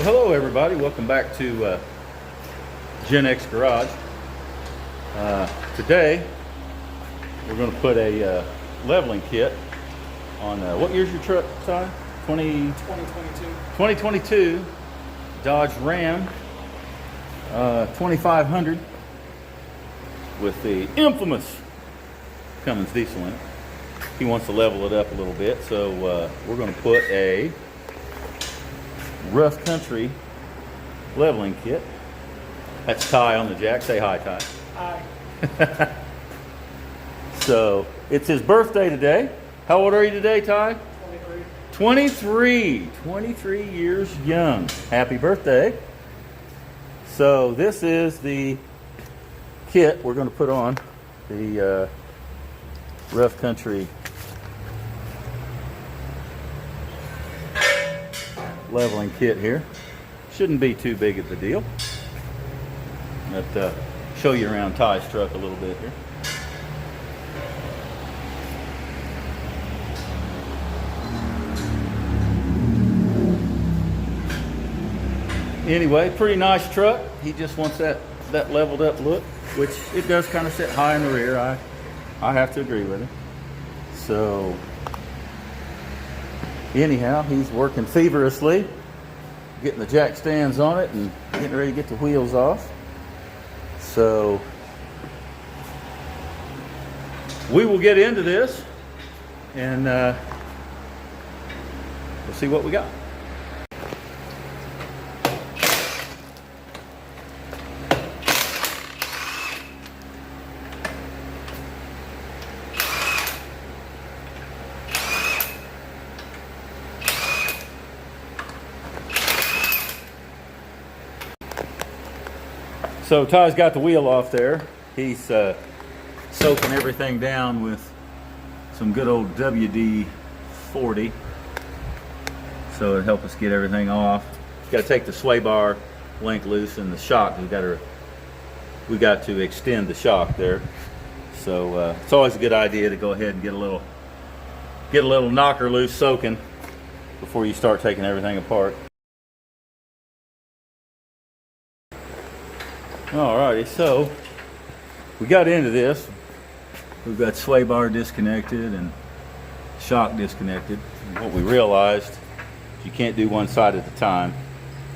Well, hello everybody, welcome back to Gen X Garage. Today we're going to put a leveling kit on, what year's your truck, Ty? 2022 Dodge Ram 2500 with the infamous Cummins diesel in it. He wants to level it up a little bit, so we're going to put a rough country leveling kit. That's Ty on the jack. Say hi, Ty. Hi. So it's his birthday today. How old are you today, Ty? 23 years young. Happy birthday. So this is the kit we're going to put on the rough country leveling kit here. Shouldn't be too big of a deal. But show you around Ty's truck a little bit here. Anyway, pretty nice truck. He just wants that leveled up look, which it does kind of sit high in the rear. I have to agree with him. So anyhow, he's working feverishly, getting the jack stands on it and getting ready to get the wheels off. So we will get into this and we'll see what we got. So Ty's got the wheel off there. He's soaking everything down with some good old WD-40. So it'll help us get everything off. Got to take the sway bar link loose and the shock. We got to extend the shock there. So it's always a good idea to go ahead and get a little knocker loose soaking before you start taking everything apart. Alrighty, so we got into this. We've got sway bar disconnected and shock disconnected. And what we realized is you can't do one side at a time.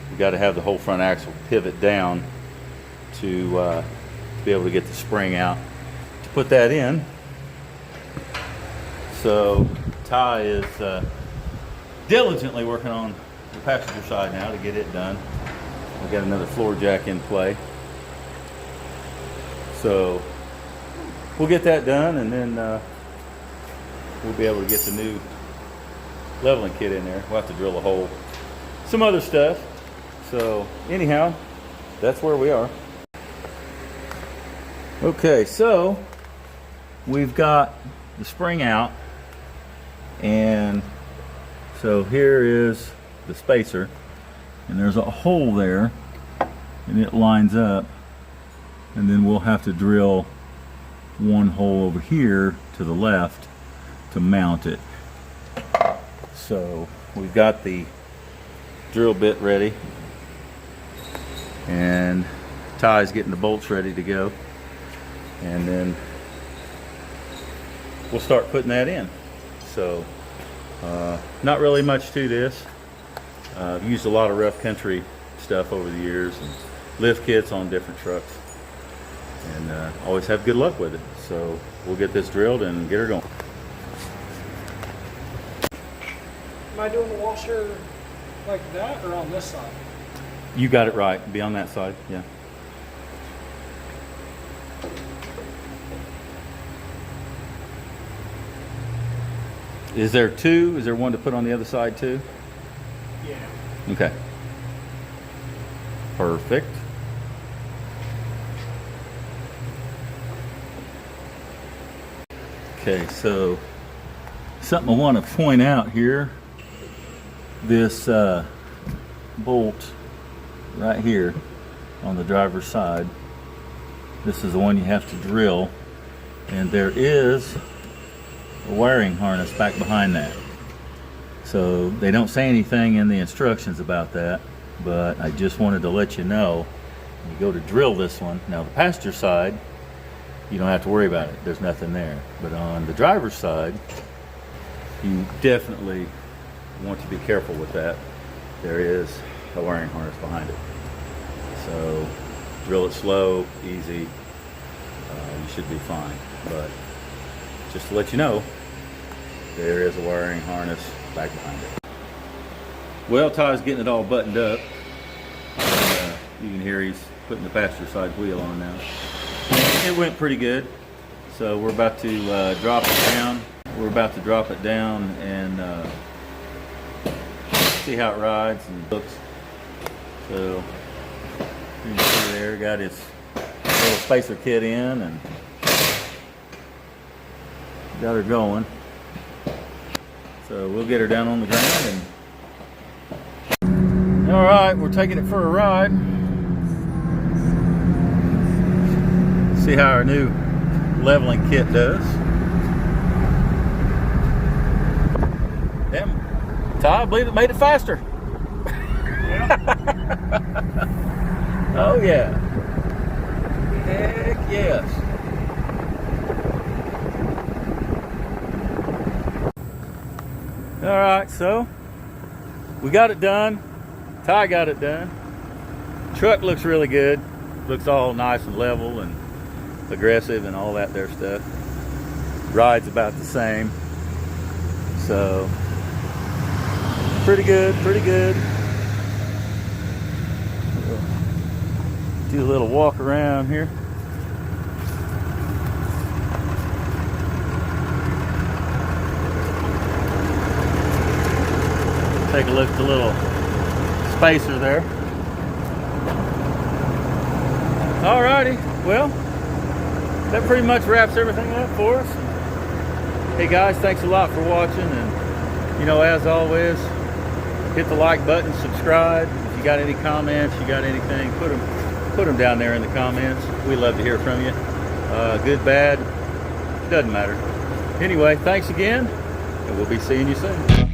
You got to have the whole front axle pivot down to be able to get the spring out to put that in. So Ty is diligently working on the passenger side now to get it done. We got another floor jack in play. So we'll get that done and then we'll be able to get the new leveling kit in there. We'll have to drill a hole. Some other stuff. So anyhow, that's where we are. Okay, so we've got the spring out. And so here is the spacer. And there's a hole there. And it lines up. And then we'll have to drill one hole over here to the left to mount it. So we've got the drill bit ready and Ty's getting the bolts ready to go, and then we'll start putting that in. So not really much to this. I've used a lot of rough country stuff over the years and lift kits on different trucks. And always have good luck with it. So we'll get this drilled and get her going. Am I doing the washer like that or on this side? You got it right. Be on that side, yeah. Is there two? Is there one to put on the other side too? Yeah. Okay. Perfect. Okay, so something I want to point out here, this bolt right here on the driver's side, this is the one you have to drill, and there is a wiring harness back behind that. So they don't say anything in the instructions about that, but I just wanted to let you know, when you go to drill this one, now the passenger side, you don't have to worry about it. There's nothing there. But on the driver's side, you definitely want to be careful with that. There is a wiring harness behind it. So drill it slow, easy. You should be fine. But just to let you know, there is a wiring harness back behind it. Well, Ty's getting it all buttoned up. You can hear he's putting the passenger side wheel on now. It went pretty good. So we're about to drop it down. We're about to drop it down and see how it rides and looks. So you can see there, got its little spacer kit in and got her going. So we'll get her down on the ground and all right, we're taking it for a ride. See how our new leveling kit does. Damn, Ty, I believe it made it faster. Oh yeah. Heck yes. All right, so we got it done. Ty got it done. Truck looks really good. Looks all nice and level and aggressive and all that there stuff. Ride's about the same. So pretty good, pretty good. Do a little walk around here. Take a look at the little spacer there. Alrighty, well, that pretty much wraps everything up for us. Hey guys, thanks a lot for watching, and you know, as always, hit the like button, subscribe. If you got any comments, you got anything, put them down there in the comments. We love to hear from you. Good, bad, doesn't matter. Anyway, thanks again, and we'll be seeing you soon.